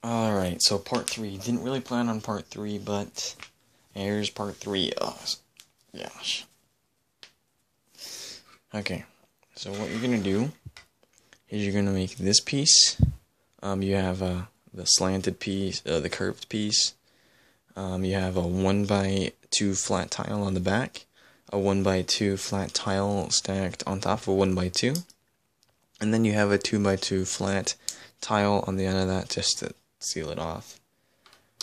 Alright, so part 3. Didn't really plan on part 3, but here's part 3. Oh, gosh. Okay, so what you're going to do is you're going to make this piece. You have the slanted piece, the curved piece. You have a 1x2 flat tile on the back, a 1x2 flat tile stacked on top of a 1x2, and then you have a 2x2 flat tile on the end of that just to seal it off.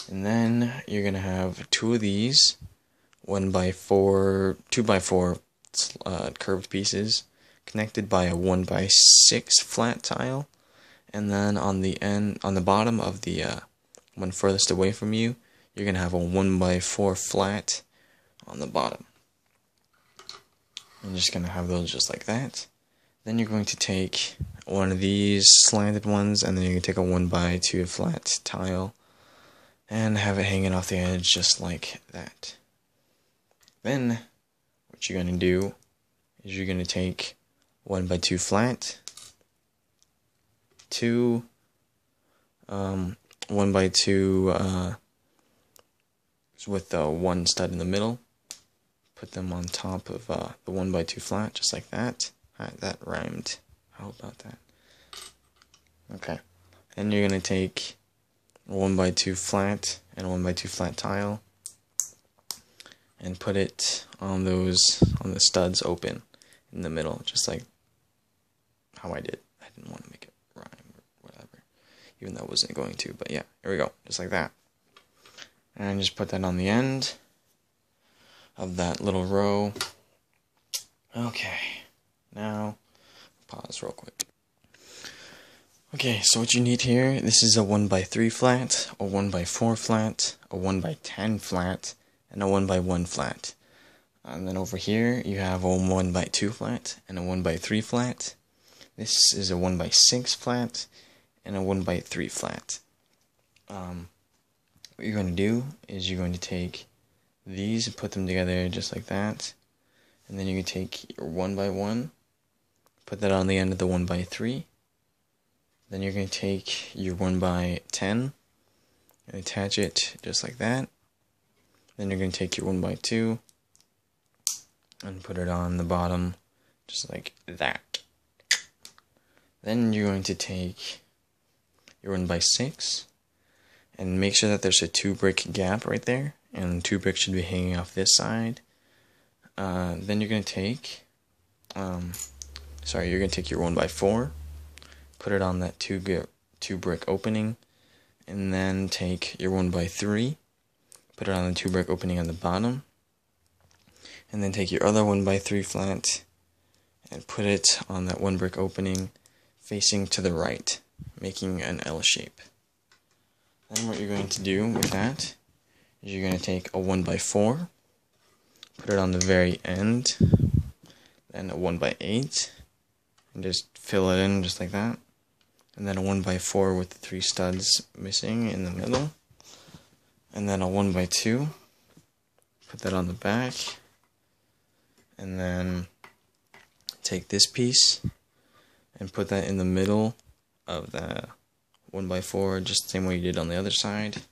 And then you're gonna have two of these 2x4 curved pieces connected by a 1x6 flat tile, and then on the bottom of the one furthest away from you, you're gonna have a 1x4 flat on the bottom. I'm just gonna have those just like that. Then you're going to take one of these slanted ones, and then you're going to take a 1x2 flat tile and have it hanging off the edge just like that. Then what you're going to do is you're going to take 1x2 flat, 1x2 with one stud in the middle, put them on top of the 1x2 flat just like that. That rhymed. How about that? Okay. Then you're going to take a 1x2 flat and a 1x2 flat tile and put it on the studs open in the middle, just like how I did. I didn't want to make it rhyme or whatever, even though I wasn't going to, but yeah, here we go, just like that. And just put that on the end of that little row. Okay. Now, pause real quick. Okay, so what you need here, this is a 1x3 flat, a 1x4 flat, a 1x10 flat, and a 1x1 flat. And then over here, you have a 1x2 flat and a 1x3 flat. This is a 1x6 flat and a 1x3 flat. What you're going to do is you're going to take these and put them together just like that. And then you can take your 1x1, put that on the end of the 1x3. Then you're going to take your 1x10 and attach it just like that. Then you're going to take your 1x2 and put it on the bottom just like that. Then you're going to take your 1x6 and make sure that there's a 2-brick gap right there, and 2 bricks should be hanging off this side. Then you're going to take you're going to take your 1x4, put it on that 2-brick opening, and then take your 1x3, put it on the 2-brick opening on the bottom, and then take your other 1x3 flat and put it on that 1-brick opening facing to the right, making an L shape. Then what you're going to do with that is you're going to take a 1x4, put it on the very end, then a 1x8, and just fill it in just like that. And then a 1x4 with the 3 studs missing in the middle. And then a 1x2, put that on the back. And then take this piece and put that in the middle of the 1x4, just the same way you did on the other side.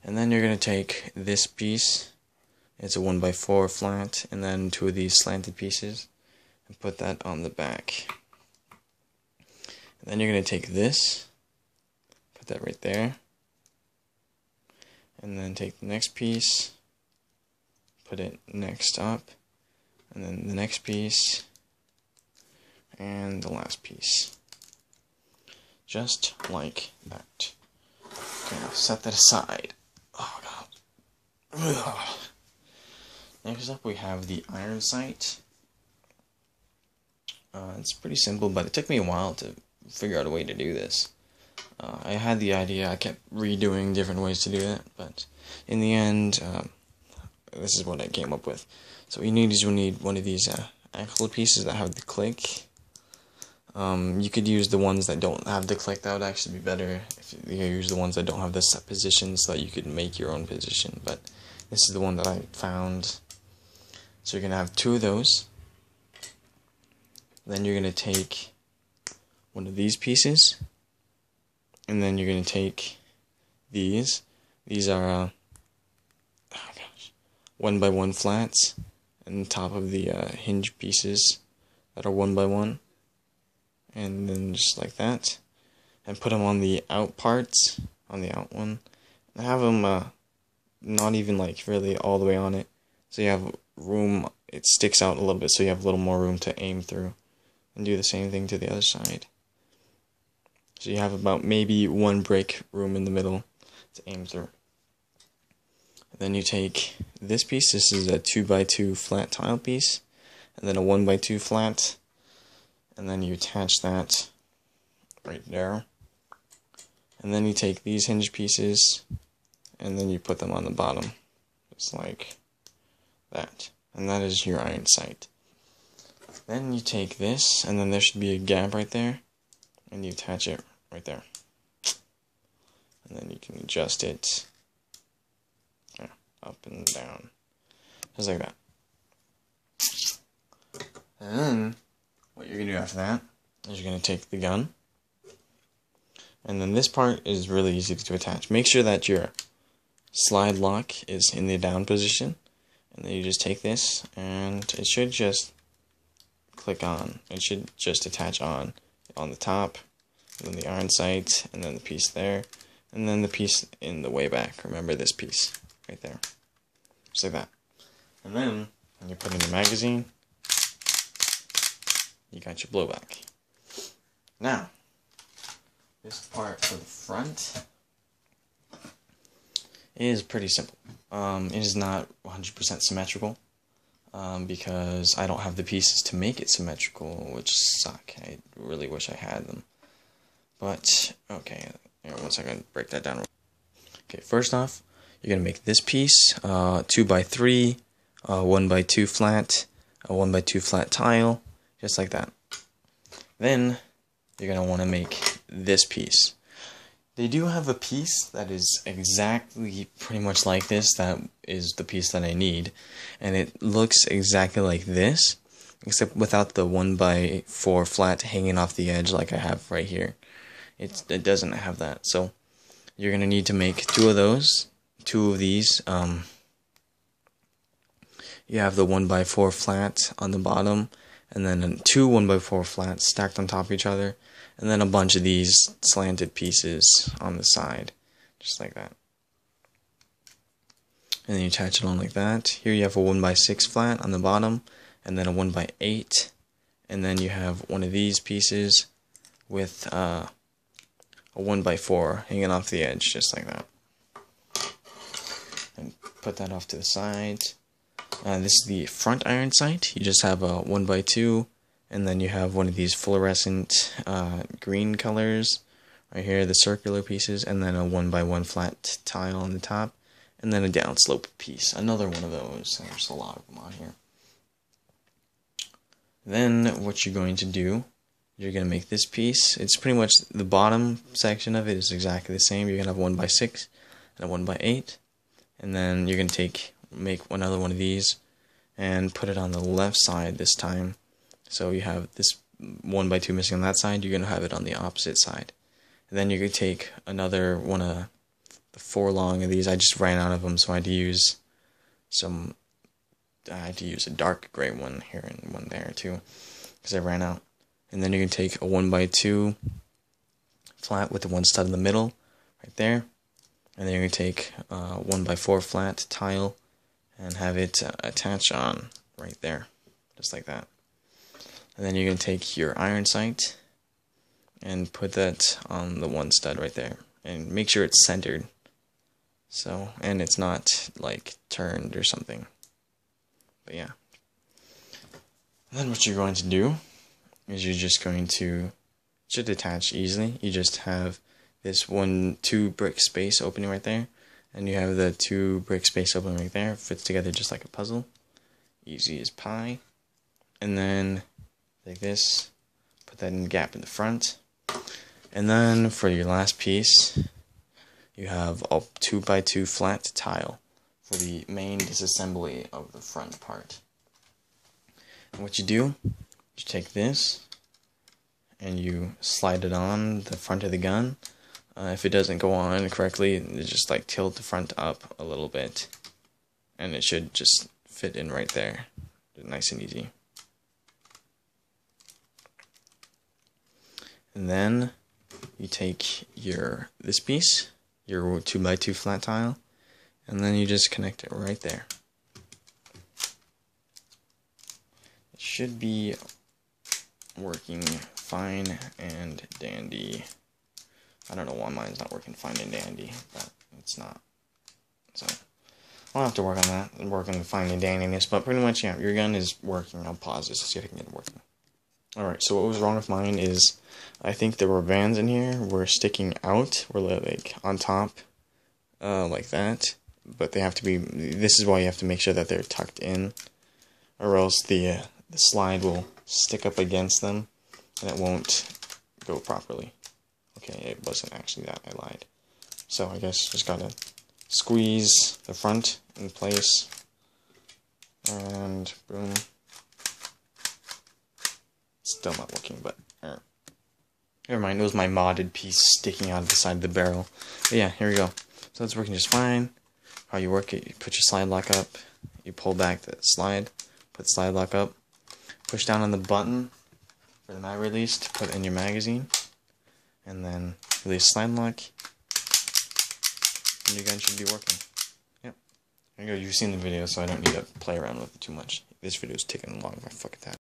And then you're going to take this piece, it's a 1x4 flat, and then 2 of these slanted pieces, and put that on the back. And then you're going to take this, put that right there, and then take the next piece, put it next up, and then the next piece, and the last piece. Just like that. Okay, I'll set that aside. Oh god. Ugh. Next up we have the iron sight. It's pretty simple, but it took me a while to figure out a way to do this. I had the idea, I kept redoing different ways to do it, but in the end, this is what I came up with. So what you need is one of these ankle pieces that have the click. You could use the ones that don't have the click. That would actually be better if you use the ones that don't have the set position, so that you could make your own position. But this is the one that I found. So you're going to have 2 of those. Then you're going to take one of these pieces And then you're going to take these. These are 1x1 flats on top of the hinge pieces that are 1x1. And then just like that. And put them on the out parts, on the out one. And have them not even like really all the way on it. So you have room, it sticks out a little bit so you have a little more room to aim through. And do the same thing to the other side. So you have about maybe 1 brick room in the middle to aim through. And then you take this piece, this is a 2x2 flat tile piece, and then a 1x2 flat, and then you attach that right there. And then you take these hinge pieces, and then you put them on the bottom, just like that. And that is your iron sight. Then you take this, and then there should be a gap right there, and you attach it right there. And then you can adjust it up and down, just like that. And then what you're going to do after that is you're going to take the gun, and then this part is really easy to attach. Make sure that your slide lock is in the down position, and then you just take this, and it should just click on. It should just attach on the top, and then the iron sight, and then the piece there, and then the piece in the way back. Remember this piece right there, just like that. And then when you put in your magazine, you got your blowback. Now, this part for the front is pretty simple. It is not 100% symmetrical because I don't have the pieces to make it symmetrical, which suck. I really wish I had them. But, okay, one second, break that down. Okay, first off, you're going to make this piece 2x3, 1x2 flat, a 1x2 flat tile, just like that. Then, you're going to want to make this piece. They do have a piece that is exactly pretty much like this. That is the piece that I need. And it looks exactly like this, except without the 1x4 flat hanging off the edge like I have right here. It doesn't have that. So you're going to need to make 2 of those, 2 of these. You have the 1x4 flat on the bottom, and then 2 1x4 flats stacked on top of each other. And then a bunch of these slanted pieces on the side, just like that. And then you attach it on like that. Here you have a 1x6 flat on the bottom, and then a 1x8. And then you have one of these pieces with a 1x4 hanging off the edge, just like that. And put that off to the side. This is the front iron sight. You just have a 1x2. And then you have one of these fluorescent green colors right here, the circular pieces, and then a 1x1 flat tile on the top, and then a downslope piece, another one of those. There's a lot of them on here. Then what you're going to do, you're going to make this piece. It's pretty much the bottom section of it is exactly the same. You're going to have 1x6 and a 1x8, and then you're going to make another one of these and put it on the left side this time. So you have this 1x2 missing on that side, you're going to have it on the opposite side. And then you're going to take another one of the 4 long of these. I just ran out of them, so I had to use a dark gray one here and one there too, because I ran out. And then you're going to take a 1x2 flat with the 1 stud in the middle, right there. And then you're going to take a 1x4 flat tile and have it attach on right there, just like that. And then you're going to take your iron sight and put that on the 1 stud right there. And make sure it's centered. So, and it's not like turned or something. But yeah. And then what you're going to do is you're just going to, it should attach easily. You just have this 2 brick space opening right there. And you have the 2 brick space opening right there. Fits together just like a puzzle. Easy as pie. And then like this, put that in the gap in the front. And then for your last piece, you have a 2x2 flat tile for the main disassembly of the front part. And what you do, you take this and you slide it on the front of the gun If it doesn't go on correctly, just like tilt the front up a little bit, and it should just fit in right there, nice and easy. And then you take this piece, your 2x2 flat tile, and then you just connect it right there. It should be working fine and dandy. I don't know why mine's not working fine and dandy, but it's not. So I'll have to work on that and work on the fine and dandiness. But pretty much, yeah, your gun is working. I'll pause this to see if I can get it working. Alright, so what was wrong with mine is I think the rubber bands in here were sticking out, were like on top, like that. But they have to be, this is why you have to make sure that they're tucked in, or else the slide will stick up against them and it won't go properly. Okay, it wasn't actually that, I lied. So I guess just gotta squeeze the front in place, and boom. Still not working, but never mind, it was my modded piece sticking out of the side of the barrel. But yeah, here we go. So it's working just fine. How you work it, you put your slide lock up, you pull back the slide, put the slide lock up, push down on the button for the mag release to put in your magazine, and then release slide lock, and your gun should be working. Yep. There you go, you've seen the video, so I don't need to play around with it too much. This video is taking long if I fuck it that.